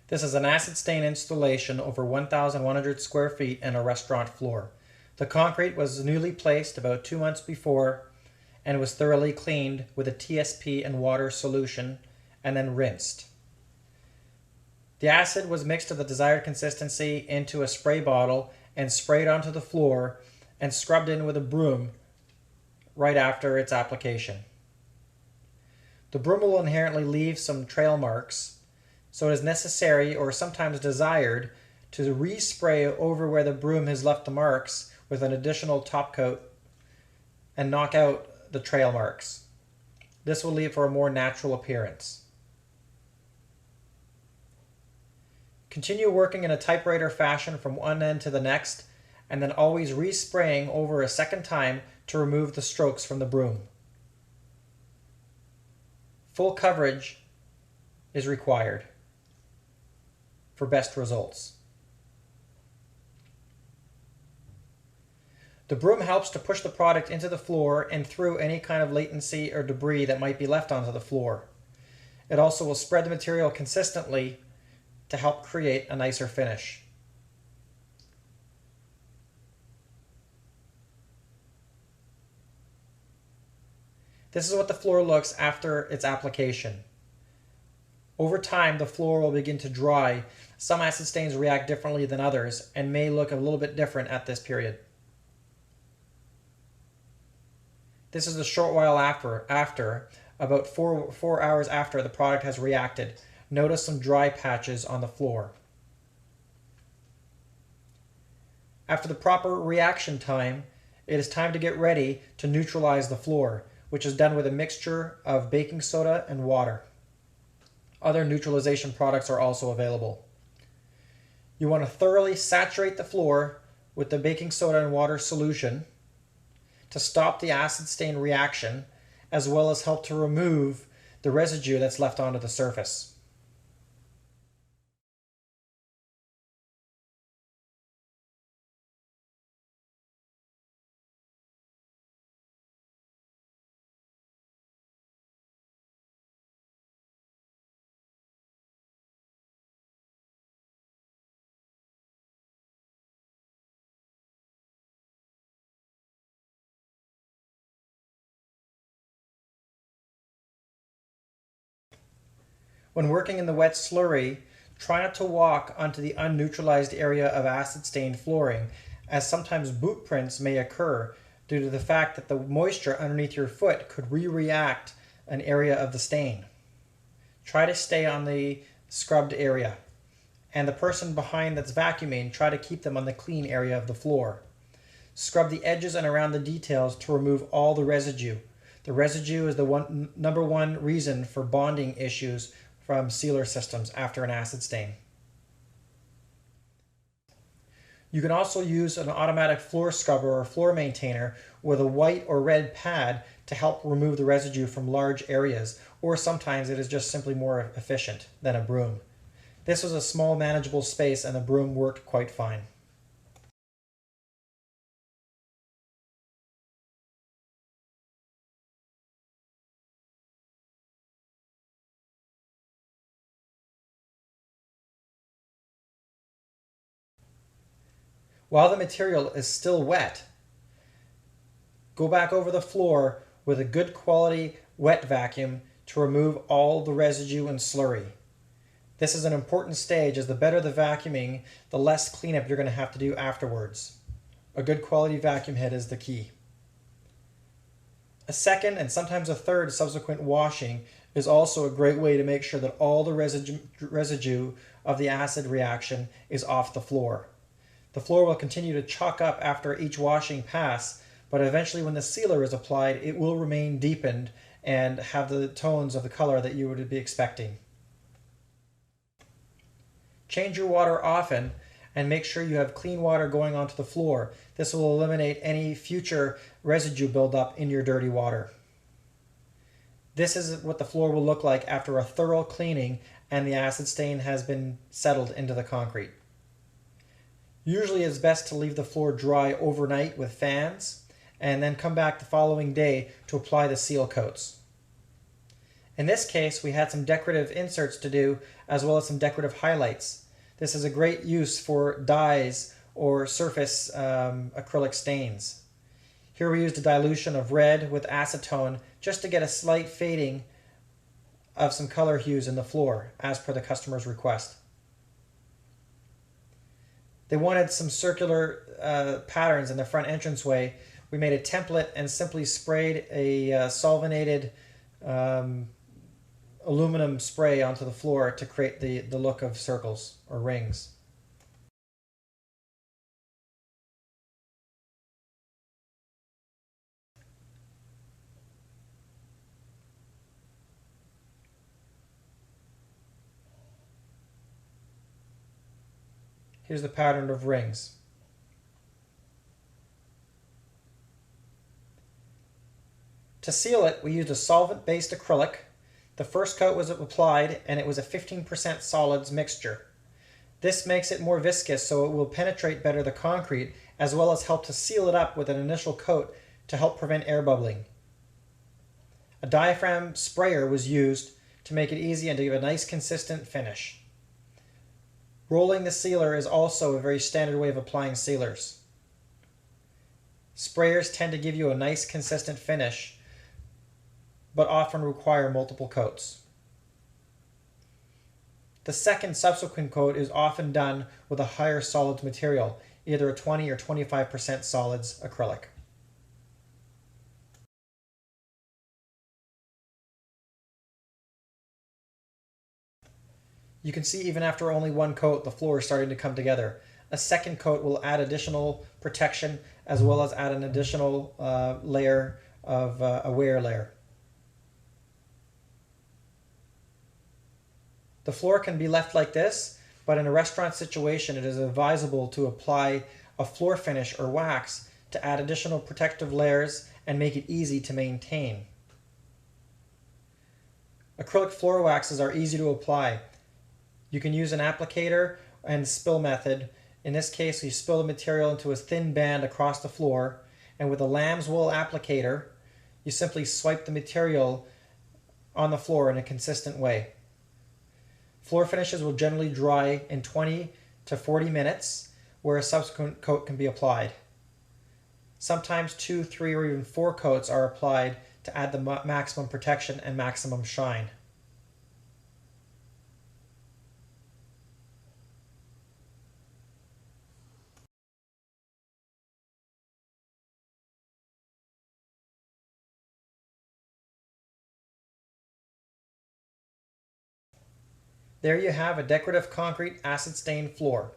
This is an acid stain installation over 1,100 square feet and a restaurant floor. The concrete was newly placed about 2 months before and was thoroughly cleaned with a TSP and water solution and then rinsed. The acid was mixed to the desired consistency into a spray bottle and sprayed onto the floor and scrubbed in with a broom right after its application. The broom will inherently leave some trail marks, so it is necessary or sometimes desired to respray over where the broom has left the marks with an additional top coat and knock out the trail marks. This will leave for a more natural appearance. Continue working in a typewriter fashion from one end to the next, and then always respraying over a second time to remove the strokes from the broom. Full coverage is required for best results. The broom helps to push the product into the floor and through any kind of latency or debris that might be left onto the floor. It also will spread the material consistently to help create a nicer finish. This is what the floor looks after its application. Over time, the floor will begin to dry. Some acid stains react differently than others and may look a little bit different at this period. This is a short while after about 4 hours after the product has reacted. Notice some dry patches on the floor. After the proper reaction time, it is time to get ready to neutralize the floor, which is done with a mixture of baking soda and water. Other neutralization products are also available. You want to thoroughly saturate the floor with the baking soda and water solution to stop the acid stain reaction, as well as help to remove the residue that's left onto the surface. When working in the wet slurry, try not to walk onto the unneutralized area of acid-stained flooring, as sometimes boot prints may occur due to the fact that the moisture underneath your foot could re-react an area of the stain. Try to stay on the scrubbed area, and the person behind that's vacuuming, try to keep them on the clean area of the floor. Scrub the edges and around the details to remove all the residue. The residue is the number one reason for bonding issues from sealer systems after an acid stain. You can also use an automatic floor scrubber or floor maintainer with a white or red pad to help remove the residue from large areas, or sometimes it is just simply more efficient than a broom. This was a small manageable space and the broom worked quite fine. While the material is still wet, go back over the floor with a good quality wet vacuum to remove all the residue and slurry. This is an important stage, as the better the vacuuming, the less cleanup you're going to have to do afterwards. A good quality vacuum head is the key. A second and sometimes a third subsequent washing is also a great way to make sure that all the residue of the acid reaction is off the floor. The floor will continue to chalk up after each washing pass, but eventually when the sealer is applied, it will remain deepened and have the tones of the color that you would be expecting. Change your water often and make sure you have clean water going onto the floor. This will eliminate any future residue buildup in your dirty water. This is what the floor will look like after a thorough cleaning and the acid stain has been settled into the concrete. Usually it's best to leave the floor dry overnight with fans and then come back the following day to apply the seal coats. In this case, we had some decorative inserts to do as well as some decorative highlights. This is a great use for dyes or surface acrylic stains. Here we used a dilution of red with acetone just to get a slight fading of some color hues in the floor as per the customer's request. They wanted some circular patterns in the front entranceway. We made a template and simply sprayed a solvinated aluminum spray onto the floor to create the look of circles or rings. Here's the pattern of rings. To seal it, we used a solvent-based acrylic. The first coat was applied and it was a 15% solids mixture. This makes it more viscous so it will penetrate better the concrete as well as help to seal it up with an initial coat to help prevent air bubbling. A diaphragm sprayer was used to make it easy and to give a nice consistent finish. Rolling the sealer is also a very standard way of applying sealers. Sprayers tend to give you a nice consistent finish, but often require multiple coats. The second subsequent coat is often done with a higher solids material, either a 20 or 25% solids acrylic. You can see even after only one coat, the floor is starting to come together. A second coat will add additional protection as well as add an additional layer of a wear layer. The floor can be left like this, but in a restaurant situation, it is advisable to apply a floor finish or wax to add additional protective layers and make it easy to maintain. Acrylic floor waxes are easy to apply. You can use an applicator and spill method. In this case, you spill the material into a thin band across the floor, and with a lamb's wool applicator, you simply swipe the material on the floor in a consistent way. Floor finishes will generally dry in 20 to 40 minutes, where a subsequent coat can be applied. Sometimes 2, 3, or even 4 coats are applied to add the maximum protection and maximum shine. There you have a decorative concrete acid stained floor.